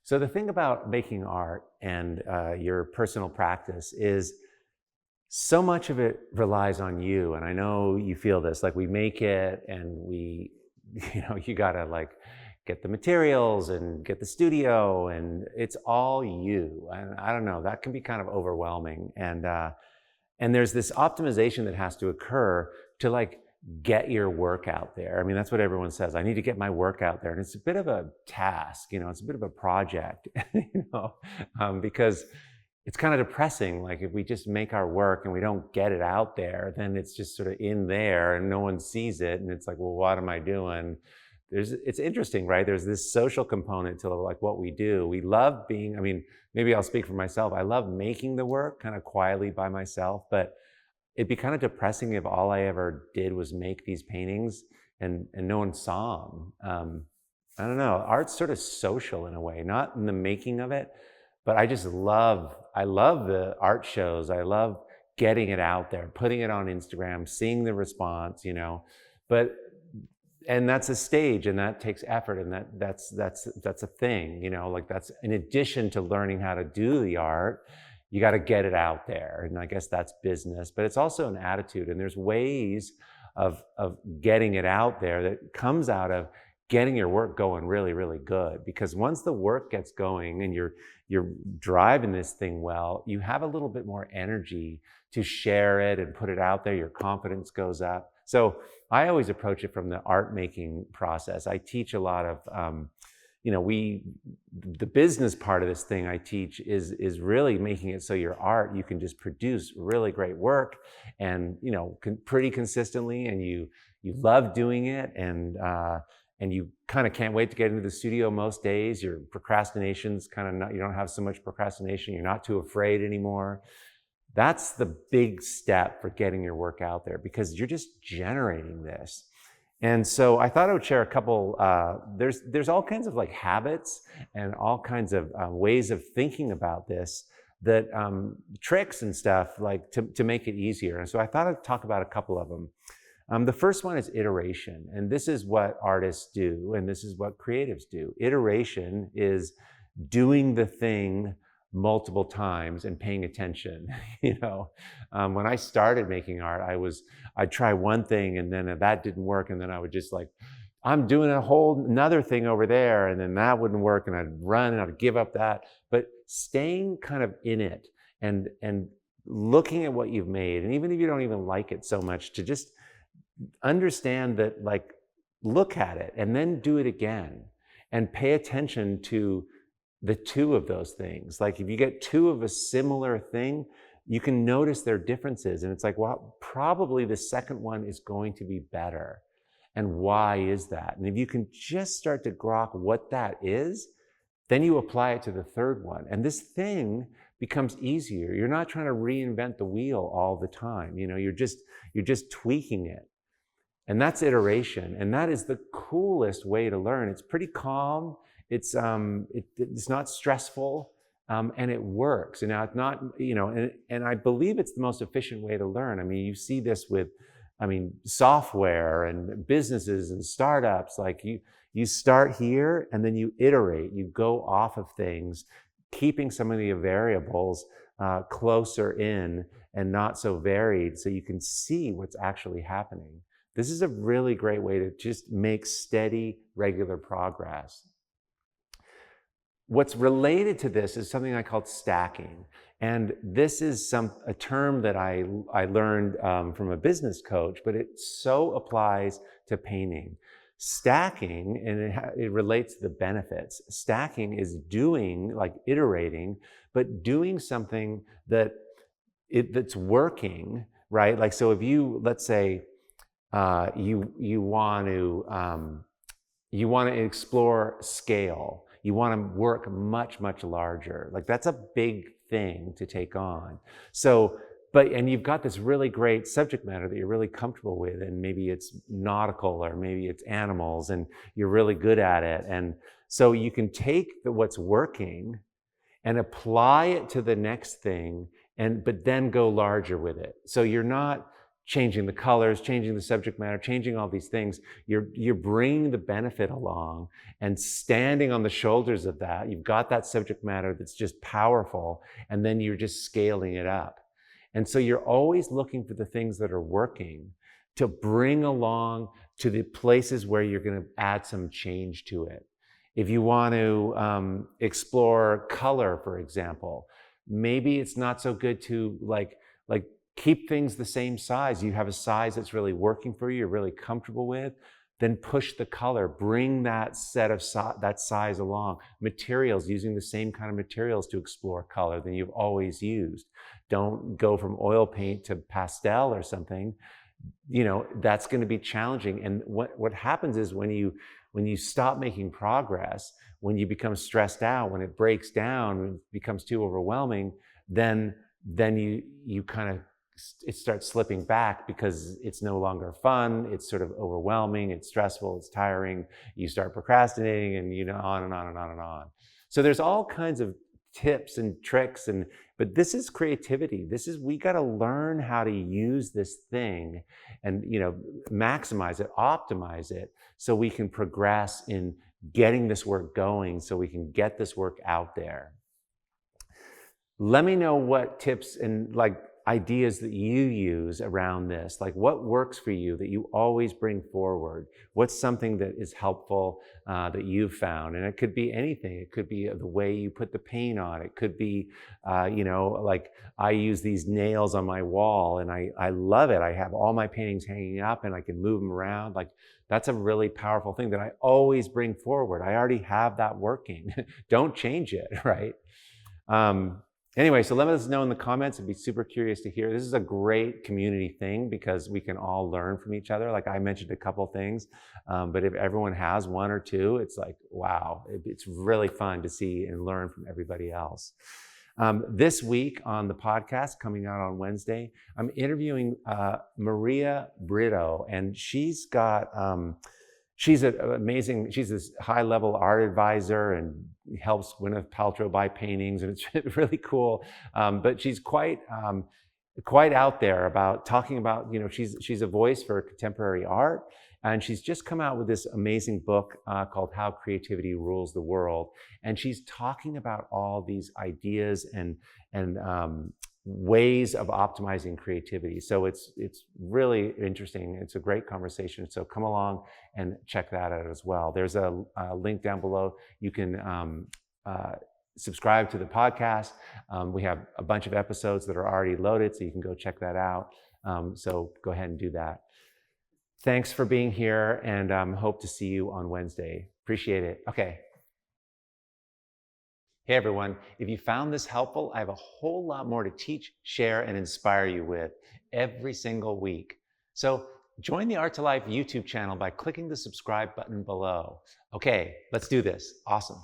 So the thing about making art and your personal practice is so much of it relies on you. And I know you feel this, like we make it and we, you gotta like get the materials and get the studio and it's all you. And I don't know, that can be kind of overwhelming. And there's this optimization that has to occur to like get your work out there. I mean, that's what everyone says. I need to get my work out there. And it's a bit of a task, it's a bit of a project, because it's kind of depressing. Like if we just make our work and we don't get it out there, then it's just sort of in there and no one sees it. And it's like, well, what am I doing? It's interesting, right? There's this social component to like what we do. We love being, I mean, maybe I'll speak for myself. I love making the work kind of quietly by myself, but it'd be kind of depressing if all I ever did was make these paintings and no one saw them. I don't know, art's sort of social in a way, not in the making of it, but I love the art shows. I love getting it out there, putting it on Instagram, seeing the response, and that's a stage and that takes effort and that's a thing, like that's in addition to learning how to do the art, you got to get it out there. And I guess that's business, but it's also an attitude. And there's ways of getting it out there that comes out of getting your work going really, really good. Because once the work gets going and you're driving this thing well, you have a little bit more energy to share it and put it out there. Your confidence goes up. So I always approach it from the art making process. I teach a lot of, the business part of this thing I teach is really making it so your art, you can just produce really great work and, pretty consistently, and you love doing it, and you kind of can't wait to get into the studio most days. Your procrastination's kind of not, you don't have so much procrastination. You're not too afraid anymore. That's the big step for getting your work out there because you're just generating this. And so I thought I would share a couple, there's all kinds of like habits and all kinds of ways of thinking about this, that tricks and stuff like to make it easier. And so I thought I'd talk about a couple of them. The first one is iteration. And this is what artists do. And this is what creatives do. Iteration is doing the thing multiple times and paying attention. When I started making art, I'd try one thing and then that didn't work. And then I would just like, I'm doing another thing over there. And then that wouldn't work. And I'd run and I'd give up that. But staying kind of in it and looking at what you've made. And even if you don't even like it so much, to just understand that, like, look at it and then do it again and pay attention to the two of those things. Like if you get two of a similar thing, you can notice their differences. And it's like, well, probably the second one is going to be better. And why is that? And if you can just start to grok what that is, then you apply it to the third one. And this thing becomes easier. You're not trying to reinvent the wheel all the time. You're just tweaking it. And that's iteration. And that is the coolest way to learn. It's pretty calm. It's not stressful, and it works. And now it's not, and I believe it's the most efficient way to learn. I mean, you see this with, software and businesses and startups. Like you start here and then you iterate. You go off of things, keeping some of the variables closer in and not so varied, so you can see what's actually happening. This is a really great way to just make steady, regular progress. What's related to this is something I call stacking. And this is a term that I learned from a business coach, but it so applies to painting. Stacking, and it relates to the benefits. Stacking is doing, like iterating, but doing something that's working, right? Like, so if you, let's say, you want to explore scale. You want to work much, much larger. Like that's a big thing to take on. So, and you've got this really great subject matter that you're really comfortable with, and maybe it's nautical or maybe it's animals and you're really good at it. And so you can take what's working and apply it to the next thing, but then go larger with it. So you're not changing the colors, changing the subject matter, changing all these things. You're bringing the benefit along and standing on the shoulders of that. You've got that subject matter that's just powerful, and then you're just scaling it up. And so you're always looking for the things that are working to bring along to the places where you're going to add some change to it. If you want to explore color, for example, maybe it's not so good to like keep things the same size. You have a size that's really working for you, you're really comfortable with, then push the color, bring that set of that size along. Materials, using the same kind of materials to explore color than you've always used. Don't go from oil paint to pastel or something. You know, that's going to be challenging. And what happens is when you stop making progress, when you become stressed out, when it breaks down, when it becomes too overwhelming, then you kind of, it starts slipping back because it's no longer fun. It's sort of overwhelming. It's stressful. It's tiring. You start procrastinating, and on and on and on and on. So there's all kinds of tips and tricks, but this is creativity. We got to learn how to use this thing and maximize it, optimize it, so we can progress in getting this work going, so we can get this work out there. Let me know what tips and ideas that you use around this, what works for you that you always bring forward. What's something that is helpful that you've found? And it could be anything. It could be the way you put the paint on. It could be, I use these nails on my wall and I love it. I have all my paintings hanging up and I can move them around. That's a really powerful thing that I always bring forward. I already have that working. Don't change it, right? Anyway, so let us know in the comments. I'd be super curious to hear. This is a great community thing because we can all learn from each other. I mentioned a couple things, but if everyone has one or two, it's wow, it's really fun to see and learn from everybody else. This week on the podcast, coming out on Wednesday, I'm interviewing Maria Brito, and she's got, she's amazing. She's this high-level art advisor and helps Gwyneth Paltrow buy paintings, and it's really cool. But she's quite out there about talking about, she's a voice for contemporary art, and she's just come out with this amazing book called How Creativity Rules the World. And she's talking about all these ideas and ways of optimizing creativity. So it's really interesting. It's a great conversation. So come along and check that out as well. There's a link down below. You can subscribe to the podcast. We have a bunch of episodes that are already loaded, so you can go check that out. So go ahead and do that. Thanks for being here, and hope to see you on Wednesday. Appreciate it. Okay. Hey everyone, if you found this helpful, I have a whole lot more to teach, share, and inspire you with every single week. So join the Art to Life YouTube channel by clicking the subscribe button below. Okay, let's do this. Awesome.